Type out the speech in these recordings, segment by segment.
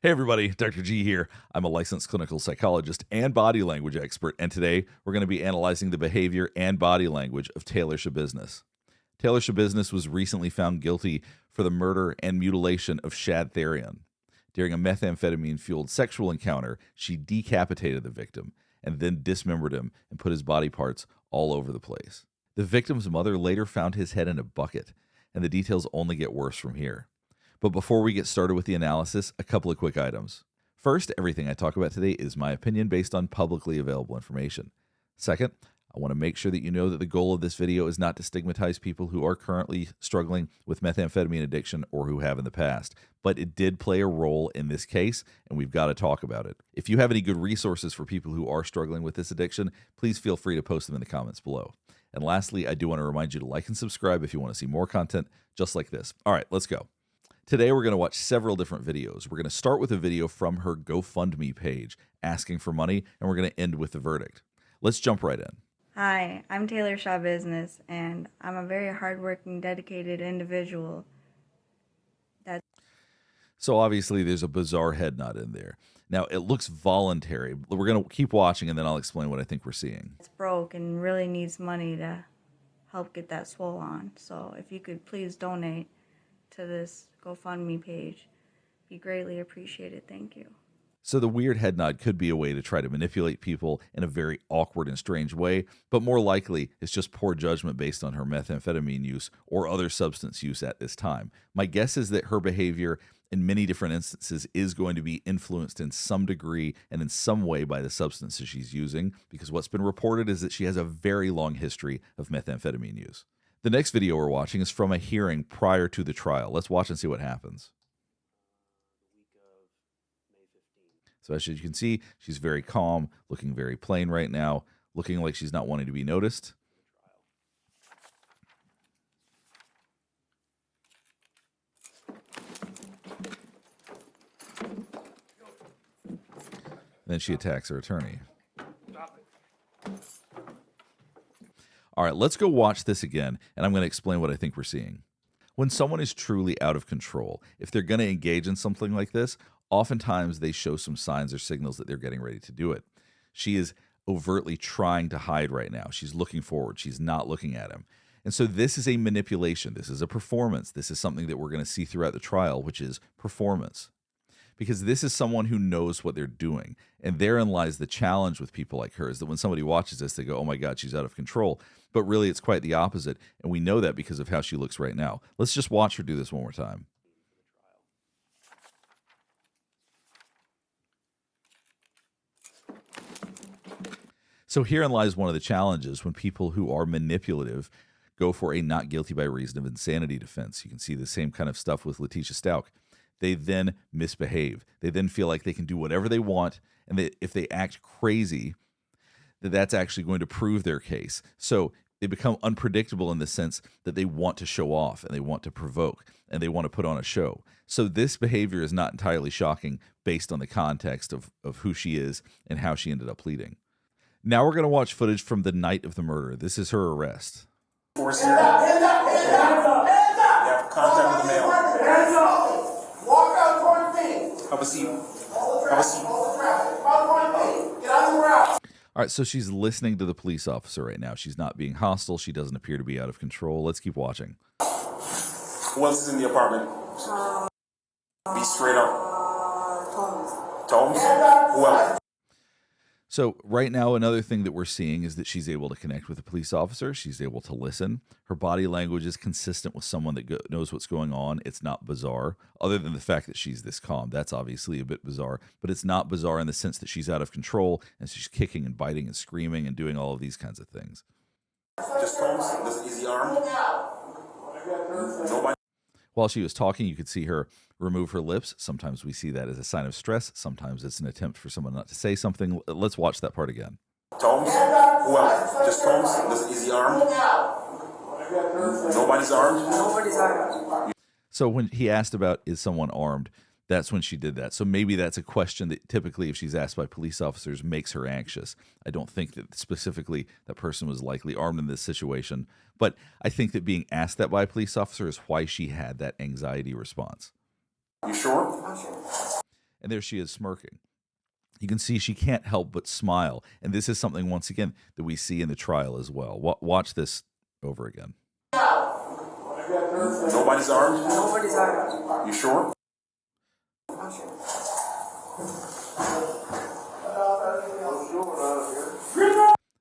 Hey everybody, Dr. G here. I'm a licensed clinical psychologist and body language expert, and today we're going to be analyzing the behavior and body language of Taylor Schabusiness. Taylor Schabusiness was recently found guilty for the murder and mutilation of Shad Thyrion. During a methamphetamine-fueled sexual encounter, she decapitated the victim and then dismembered him and put his body parts all over the place. The victim's mother later found his head in a bucket, and the details only get worse from here. But before we get started with the analysis, a couple of quick items. First, everything I talk about today is my opinion based on publicly available information. Second, I want to make sure that you know that the goal of this video is not to stigmatize people who are currently struggling with methamphetamine addiction or who have in the past, but it did play a role in this case, and we've got to talk about it. If you have any good resources for people who are struggling with this addiction, please feel free to post them in the comments below. And lastly, I do want to remind you to like and subscribe if you want to see more content just like this. All right, let's go. Today, we're going to watch several different videos. We're going to start with a video from her GoFundMe page asking for money, and we're going to end with the verdict. Let's jump right in. Hi, I'm Taylor Schabusiness, and I'm a very hardworking, dedicated individual. So obviously, there's a bizarre head nod in there. Now, it looks voluntary. We're going to keep watching, and then I'll explain what I think we're seeing. It's broke and really needs money to help get that swole on. So if you could please donate to this GoFundMe page, be greatly appreciated. Thank you. So the weird head nod could be a way to try to manipulate people in a very awkward and strange way, but more likely it's just poor judgment based on her methamphetamine use or other substance use at this time. My guess is that her behavior in many different instances is going to be influenced in some degree and in some way by the substances she's using, because what's been reported is that she has a very long history of methamphetamine use. The next video we're watching is from a hearing prior to the trial. Let's watch and see what happens. So as you can see, she's very calm, looking very plain right now, looking like she's not wanting to be noticed. Then she attacks her attorney. All right, let's go watch this again, and I'm going to explain what I think we're seeing. When someone is truly out of control, if they're going to engage in something like this, oftentimes they show some signs or signals that they're getting ready to do it. She is overtly trying to hide right now. She's looking forward. She's not looking at him. And so this is a manipulation. This is a performance. This is something that we're going to see throughout the trial, which is performance. Because this is someone who knows what they're doing. And therein lies the challenge with people like her, is that when somebody watches this, they go, oh my God, she's out of control. But really, it's quite the opposite. And we know that because of how she looks right now. Let's just watch her do this one more time. So herein lies one of the challenges when people who are manipulative go for a not guilty by reason of insanity defense. You can see the same kind of stuff with Letitia Stout. They then misbehave. They then feel like they can do whatever they want, and that if they act crazy, that's actually going to prove their case. So they become unpredictable in the sense that they want to show off, and they want to provoke, and they want to put on a show. So this behavior is not entirely shocking based on the context of who she is and how she ended up pleading. Now we're going to watch footage from the night of the murder. This is her arrest. Force here. You have contact with the male. Hands up! Walk out 20 feet. Have a seat. Have a seat. About 20 feet. Get on the ground. All right, so she's listening to the police officer right now. She's not being hostile. She doesn't appear to be out of control. Let's keep watching. Who else is in the apartment? Be straight up. Tomes? Who else? So right now, another thing that we're seeing is that she's able to connect with the police officer. She's able to listen. Her body language is consistent with someone that knows what's going on. It's not bizarre, other than the fact that she's this calm. That's obviously a bit bizarre, but it's not bizarre in the sense that she's out of control and she's kicking and biting and screaming and doing all of these kinds of things. Just Tomes? Is he armed? Nobody. While she was talking, you could see her remove her lips. Sometimes we see that as a sign of stress. Sometimes it's an attempt for someone not to say something. Let's watch that part again. Tomes? Who else? Just Tomes? Is he armed? Nobody's armed? Nobody's armed. So when he asked about, is someone armed, that's when she did that. So maybe that's a question that typically, if she's asked by police officers, makes her anxious. I don't think that specifically that person was likely armed in this situation, but I think that being asked that by a police officer is why she had that anxiety response. You sure? I'm sure. And there she is smirking. You can see she can't help but smile. And this is something, once again, that we see in the trial as well. Watch this over again. Nobody's armed? Nobody's armed. You sure? I'm sure.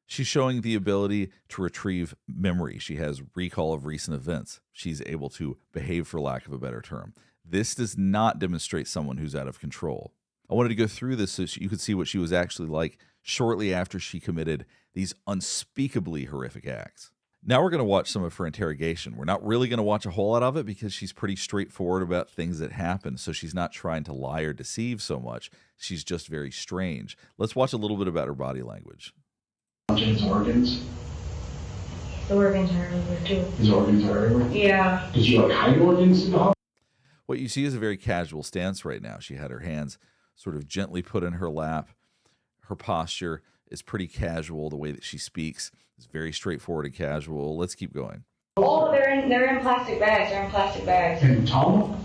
She's showing the ability to retrieve memory. She has recall of recent events. She's able to behave, for lack of a better term. This does not demonstrate someone who's out of control. I wanted to go through this so you could see what she was actually like shortly after she committed these unspeakably horrific acts. Now we're going to watch some of her interrogation. We're not really going to watch a whole lot of it because she's pretty straightforward about things that happen, so she's not trying to lie or deceive so much. She's just very strange. Let's watch a little bit about her body language. His organs? The organs are everywhere too. His organs are everywhere? Yeah. Did you hide organs in the house? What you see is a very casual stance right now. She had her hands sort of gently put in her lap. Her posture is pretty casual. The way that she speaks is very straightforward and casual. Let's keep going. Oh, they're in plastic bags. They're in plastic bags. And towel?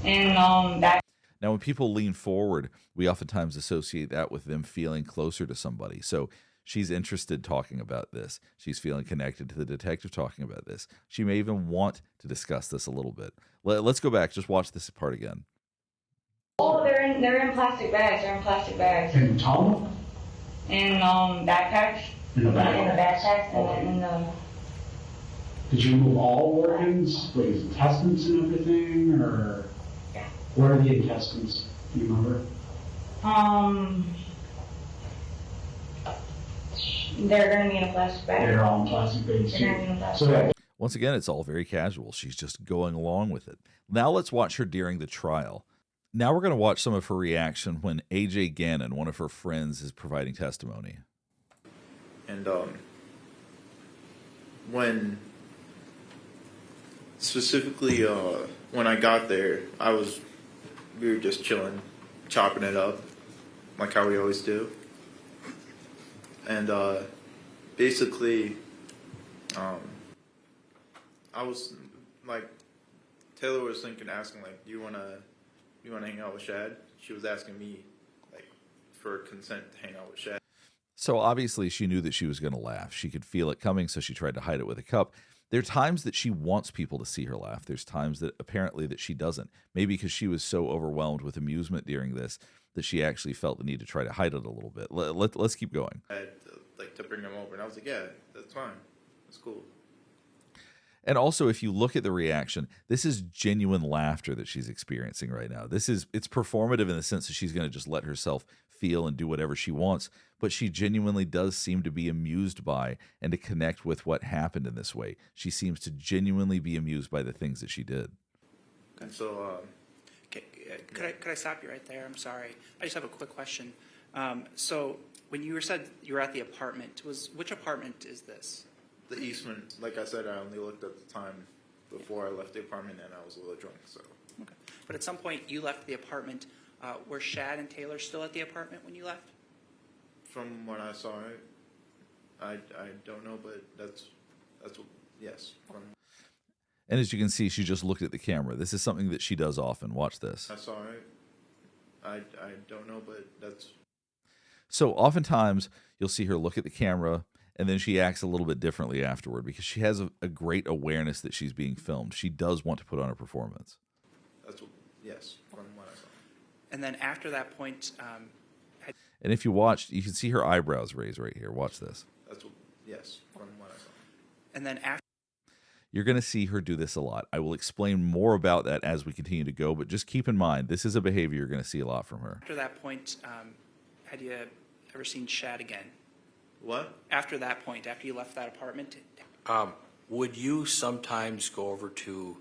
And that. Now, when people lean forward, we oftentimes associate that with them feeling closer to somebody. So she's interested talking about this. She's feeling connected to the detective talking about this. She may even want to discuss this a little bit. Let's go back. Just watch this part again. Oh, they're in plastic bags. They're in plastic bags. And towel? And backpacks. In the back? In the backpacks and in the. Did you remove all organs? Like his intestines and everything? Or Yeah. where are the intestines? Do you remember? They're gonna be in a plastic bag. They're all in plastic bags They're gonna be in a too. plastic So bag. Once again, it's all very casual. She's just going along with it. Now let's watch her during the trial. Now we're going to watch some of her reaction when AJ Gannon, one of her friends, is providing testimony. And when specifically when I got there, we were just chilling, chopping it up, like how we always do. And basically, I was like, Taylor was asking like, do you wanna hang out with Shad? She was asking me like for consent to hang out with Shad. So obviously she knew that she was going to laugh. She could feel it coming, so she tried to hide it with a cup. There are times that she wants people to see her laugh. There's times that apparently that she doesn't. Maybe because she was so overwhelmed with amusement during this that she actually felt the need to try to hide it a little bit. Let's keep going. I had to bring him over, and I was like, yeah, that's fine, that's cool. And also, if you look at the reaction, this is genuine laughter that she's experiencing right now. It's performative in the sense that she's going to just let herself feel and do whatever she wants, but she genuinely does seem to be amused by and to connect with what happened in this way. She seems to genuinely be amused by the things that she did. And so, Could I stop you right there? I'm sorry. I just have a quick question. So when you said you were at the apartment, which apartment is this? the Eastman, like I said, I only looked at the time before I left the apartment, and I was a little drunk, so. Okay. But at some point you left the apartment. Were Shad and Taylor still at the apartment when you left? From what I saw, I don't know, but that's what, yes. And as you can see, she just looked at the camera. This is something that she does often. Watch this. I saw it. I don't know, but that's. So oftentimes you'll see her look at the camera and then she acts a little bit differently afterward because she has a great awareness that she's being filmed. She does want to put on a performance. That's what, yes, from what I saw. And then after that point, And if you watch, you can see her eyebrows raise right here. Watch this. That's what, yes, from what I saw. and then after. You're going to see her do this a lot. I will explain more about that as we continue to go, but just keep in mind, this is a behavior you're going to see a lot from her. After that point, had you ever seen Shad again? What? After that point, after you left that apartment? Would you sometimes go over to...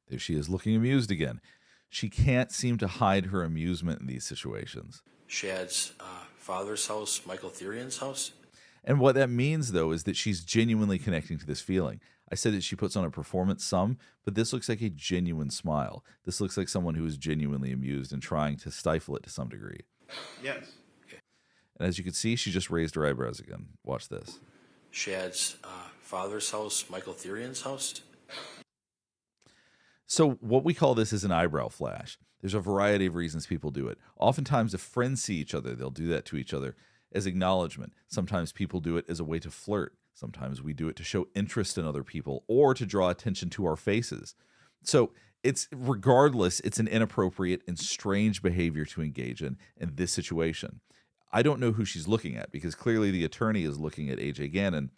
There she is looking amused again. She can't seem to hide her amusement in these situations. Shad's father's house, Michael Thyrion's house? And what that means, though, is that she's genuinely connecting to this feeling. I said that she puts on a performance some, but this looks like a genuine smile. This looks like someone who is genuinely amused and trying to stifle it to some degree. Yes. And as you can see, she just raised her eyebrows again. Watch this. Shad's father's house, Michael Thyrion's house? So what we call this is an eyebrow flash. There's a variety of reasons people do it. Oftentimes, if friends see each other, they'll do that to each other as acknowledgement. Sometimes people do it as a way to flirt. Sometimes we do it to show interest in other people or to draw attention to our faces. So it's regardless, it's an inappropriate and strange behavior to engage in this situation. I don't know who she's looking at because clearly the attorney is looking at AJ Gannon.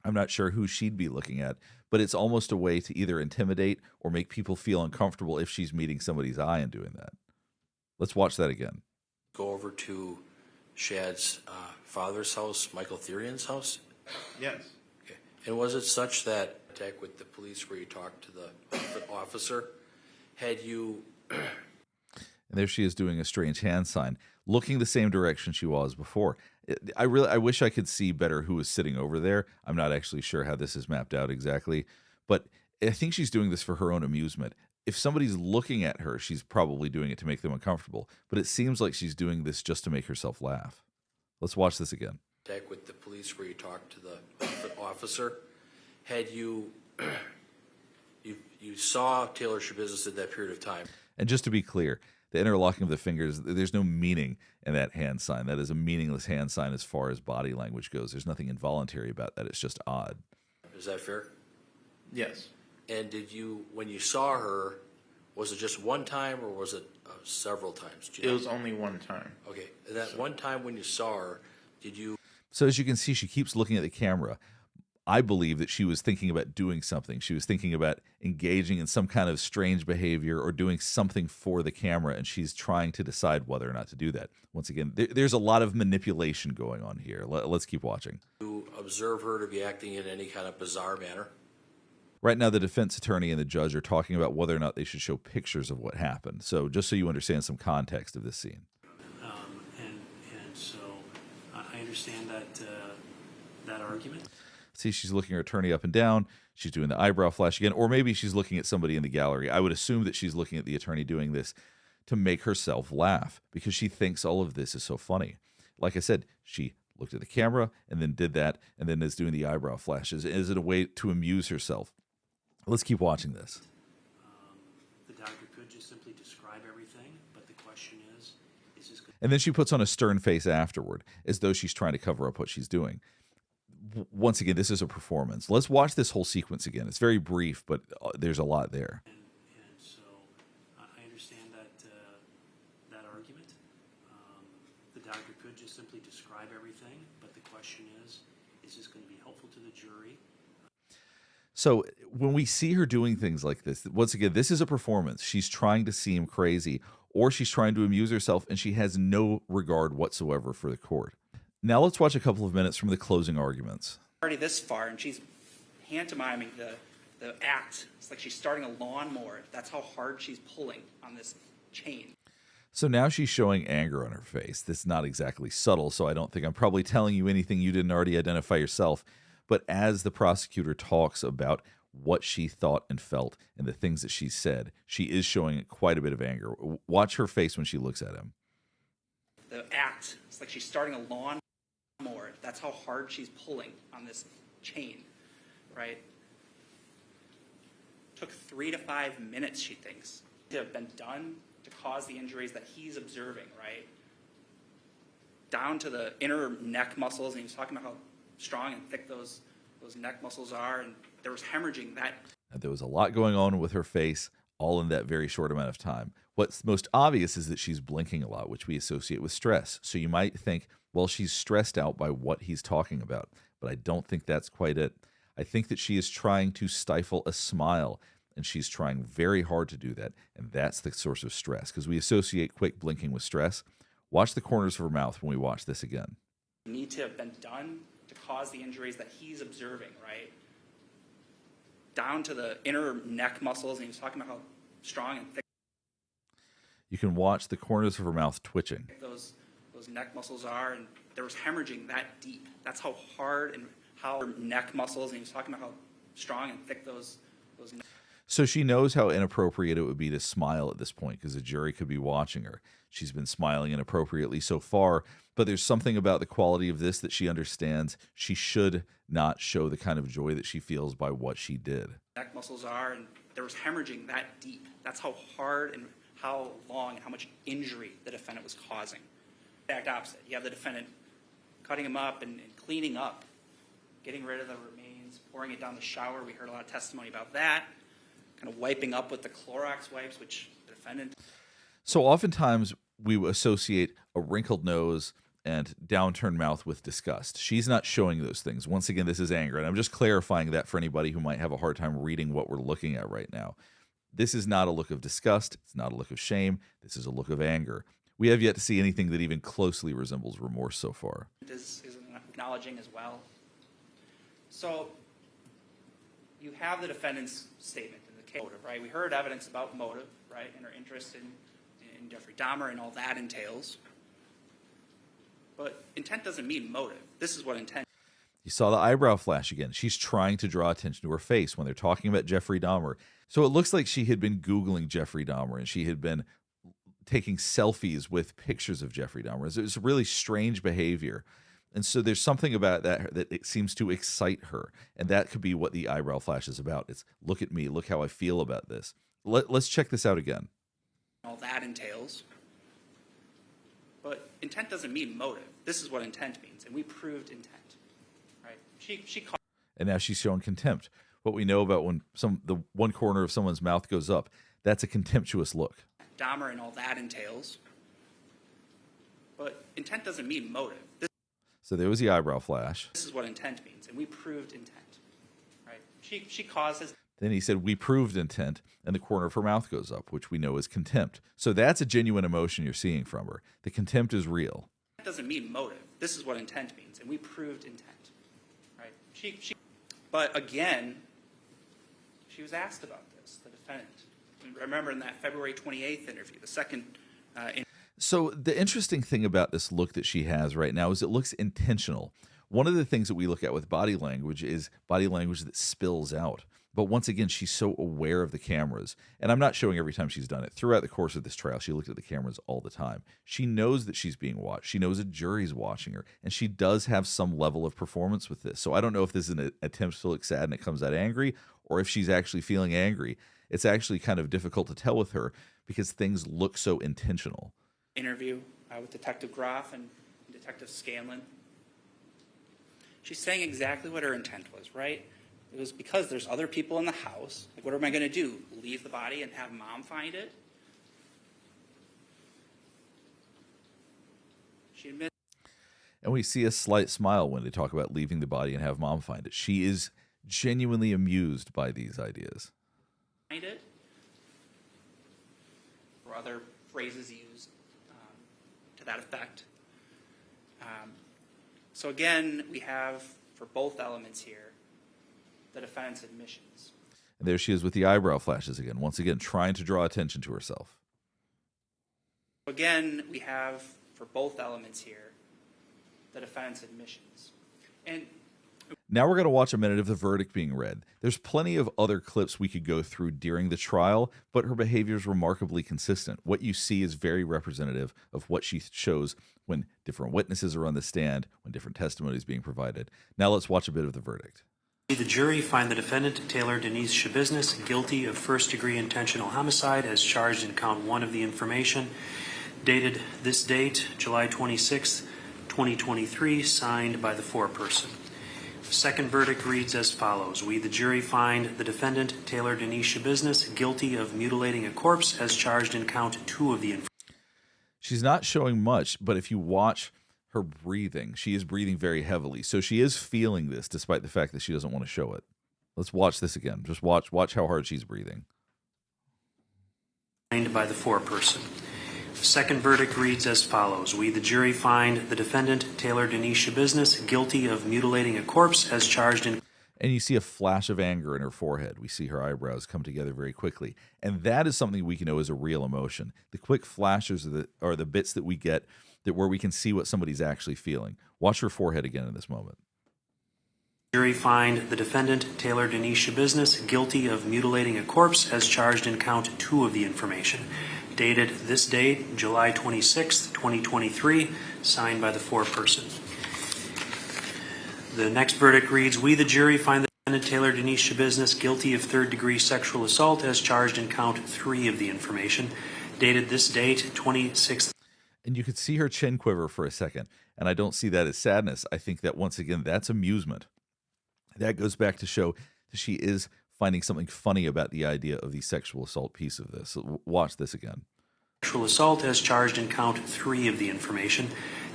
I'm not sure who she'd be looking at, but it's almost a way to either intimidate or make people feel uncomfortable if she's meeting somebody's eye and doing that. Let's watch that again. Go over to Shad's father's house, Michael Thyrion's house? Yes. Okay. And was it such that attack with the police where you talked to the officer, had you... And there she is doing a strange hand sign, looking the same direction she was before. I wish I could see better who was sitting over there. I'm not actually sure how this is mapped out exactly, but I think she's doing this for her own amusement. If somebody's looking at her, she's probably doing it to make them uncomfortable, but it seems like she's doing this just to make herself laugh. Let's watch this again. Attack with the police where you talked to the officer, had you... you saw Taylor Schabusiness at that period of time. And just to be clear, the interlocking of the fingers, there's no meaning in that hand sign. That is a meaningless hand sign as far as body language goes. There's nothing involuntary about that. It's just odd. Is that fair? Yes. And did you, when you saw her, was it just one time or was it several times? Do you It know? was only one time. Okay. And that one time when you saw her, did you... So as you can see, she keeps looking at the camera. I believe that she was thinking about doing something. She was thinking about engaging in some kind of strange behavior or doing something for the camera, and she's trying to decide whether or not to do that. Once again, there's a lot of manipulation going on here. Let's keep watching. You observe her to be acting in any kind of bizarre manner? Right now, the defense attorney and the judge are talking about whether or not they should show pictures of what happened. So just so you understand some context of this scene. And so I understand that argument. See, she's looking her attorney up and down. She's doing the eyebrow flash again, or maybe she's looking at somebody in the gallery. I would assume that she's looking at the attorney doing this to make herself laugh because she thinks all of this is so funny. Like I said, she looked at the camera and then did that and then is doing the eyebrow flashes. Is it a way to amuse herself? Let's keep watching this. The doctor could just simply describe everything, but the question is this good? And then she puts on a stern face afterward, as though she's trying to cover up what she's doing. Once again, this is a performance. Let's watch this whole sequence again. It's very brief, but there's a lot there. And so I understand that argument. The doctor could just simply describe everything, but the question is this going to be helpful to the jury? So when we see her doing things like this, once again, this is a performance. She's trying to seem crazy, or she's trying to amuse herself, and she has no regard whatsoever for the court. Now let's watch a couple of minutes from the closing arguments. Already this far, and she's pantomiming the act. It's like she's starting a lawnmower. That's how hard she's pulling on this chain. So now she's showing anger on her face. This is not exactly subtle, so I don't think I'm probably telling you anything you didn't already identify yourself. But as the prosecutor talks about what she thought and felt and the things that she said, she is showing quite a bit of anger. Watch her face when she looks at him. The act. It's like she's starting a lawnmower. That's how hard she's pulling on this chain, right? Took 3 to 5 minutes, she thinks, to have been done to cause the injuries that he's observing, right? Down to the inner neck muscles, and he was talking about how strong and thick those neck muscles are, and there was hemorrhaging that. There was a lot going on with her face, all in that very short amount of time. What's most obvious is that she's blinking a lot, which we associate with stress. So you might think, well, she's stressed out by what he's talking about, but I don't think that's quite it. I think that she is trying to stifle a smile, and she's trying very hard to do that, and that's the source of stress, because we associate quick blinking with stress. Watch the corners of her mouth when we watch this again. Need to have been done to cause the injuries that he's observing, right? Down to the inner neck muscles, and he was talking about how strong and thick You can watch the corners of her mouth twitching. those neck muscles are, and there was hemorrhaging that deep. That's how hard and how her neck muscles, and he was talking about how strong and thick those So she knows how inappropriate it would be to smile at this point because the jury could be watching her. She's been smiling inappropriately so far, but there's something about the quality of this that she understands. She should not show the kind of joy that she feels by what she did. neck muscles are, and there was hemorrhaging that deep. That's how hard and how long and how much injury the defendant was causing. Exact opposite. You have the defendant cutting him up and cleaning up, getting rid of the remains, pouring it down the shower. We heard a lot of testimony about that. Kind of wiping up with the Clorox wipes, which the defendant. So oftentimes we associate a wrinkled nose and downturned mouth with disgust. She's not showing those things. Once again, this is anger. And I'm just clarifying that for anybody who might have a hard time reading what we're looking at right now. This is not a look of disgust. It's not a look of shame. This is a look of anger. We have yet to see anything that even closely resembles remorse so far. Is acknowledging as well. So you have the defendant's statement in the case, right? We heard evidence about motive, right, and her interest in Jeffrey Dahmer and all that entails. But intent doesn't mean motive. This is what intent. You saw the eyebrow flash again. She's trying to draw attention to her face when they're talking about Jeffrey Dahmer. So it looks like she had been Googling Jeffrey Dahmer and she had been taking selfies with pictures of Jeffrey Dahmer. It was really strange behavior. And so there's something about that it seems to excite her. And that could be what the eyebrow flash is about. It's look at me, look how I feel about this. Let's check this out again. All that entails. But intent doesn't mean motive. This is what intent means. And we proved intent. Right? She And now she's showing contempt. What we know about when the one corner of someone's mouth goes up, that's a contemptuous look. Dahmer and all that entails. But intent doesn't mean motive. So there was the eyebrow flash. This is what intent means, and we proved intent. Right? She causes. Then he said, we proved intent, and the corner of her mouth goes up, which we know is contempt. So that's a genuine emotion you're seeing from her. The contempt is real. That doesn't mean motive. This is what intent means, and we proved intent. Right? But again, she was asked about this, the defendant. Remember in that February 28th interview, the second So the interesting thing about this look that she has right now is it looks intentional. One of the things that we look at with body language is body language that spills out. But once again, she's so aware of the cameras. And I'm not showing every time she's done it. Throughout the course of this trial, she looked at the cameras all the time. She knows that she's being watched. She knows a jury's watching her. And she does have some level of performance with this. So I don't know if this is an attempt to look sad and it comes out angry, or if she's actually feeling angry. It's actually kind of difficult to tell with her because things look so intentional. interview with Detective Groff and Detective Scanlon. She's saying exactly what her intent was, right? It was because there's other people in the house. Like, what am I going to do? Leave the body and have Mom find it? She admits. And we see a slight smile when they talk about leaving the body and have Mom find it. She is genuinely amused by these ideas. Find it, or other phrases used to that effect. So again, we have, for both elements here, the defendant's admissions. And there she is with the eyebrow flashes again, once again, trying to draw attention to herself. Again, we have, for both elements here, the defendant's admissions. And now we're going to watch a minute of the verdict being read. There's plenty of other clips we could go through during the trial, but her behavior is remarkably consistent. What you see is very representative of what she shows when different witnesses are on the stand, when different testimony is being provided. Now let's watch a bit of the verdict. The jury find the defendant, Taylor Denise Schabusiness, guilty of first-degree intentional homicide as charged in count 1 of the information, dated this date, July 26, 2023, signed by the foreperson. The second verdict reads as follows. We, the jury, find the defendant, Taylor Denise Schabusiness, guilty of mutilating a corpse as charged in count 2 of the information. She's not showing much, but if you watch her breathing, she is breathing very heavily. So she is feeling this despite the fact that she doesn't want to show it. Let's watch this again. Just watch how hard she's breathing. Signed by the foreperson. The second verdict reads as follows. We, the jury, find the defendant, Taylor Denise Schabusiness, guilty of mutilating a corpse as charged in... And you see a flash of anger in her forehead. We see her eyebrows come together very quickly. And that is something we can know is a real emotion. The quick flashes are the bits that we get where we can see what somebody's actually feeling. Watch her forehead again in this moment. Jury find the defendant, Taylor Denise Schabusiness, guilty of mutilating a corpse as charged in count 2 of the information, dated this date, July 26, 2023, signed by the foreperson. The next verdict reads, we, the jury, find the defendant, Taylor Denise Schabusiness, guilty of third-degree sexual assault as charged in count 3 of the information, dated this date, 26th. And you could see her chin quiver for a second. And I don't see that as sadness. I think that once again, that's amusement. That goes back to show that she is finding something funny about the idea of the sexual assault piece of this. So watch this again. Sexual assault as charged in count 3 of the information,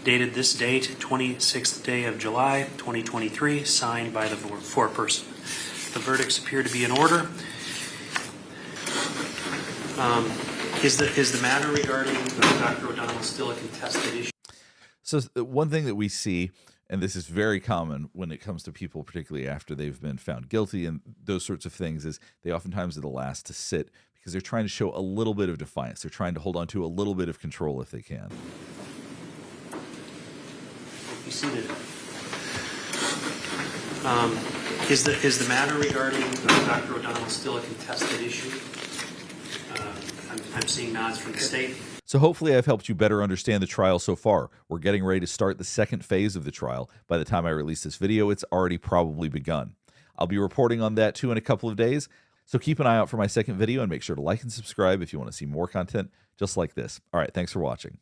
dated this date, 26th day of July, 2023, signed by the foreperson. The verdicts appear to be in order. Is the matter regarding Dr. O'Donnell still a contested issue? So one thing that we see, and this is very common when it comes to people, particularly after they've been found guilty and those sorts of things, is they oftentimes are the last to sit because they're trying to show a little bit of defiance. They're trying to hold on to a little bit of control if they can. Be seated. Is the matter regarding Dr. O'Donnell still a contested issue? I'm seeing nods from the state. So hopefully I've helped you better understand the trial so far. We're getting ready to start the second phase of the trial. By the time I release this video, it's already probably begun. I'll be reporting on that too in a couple of days. So keep an eye out for my second video and make sure to like and subscribe if you want to see more content just like this. All right, thanks for watching.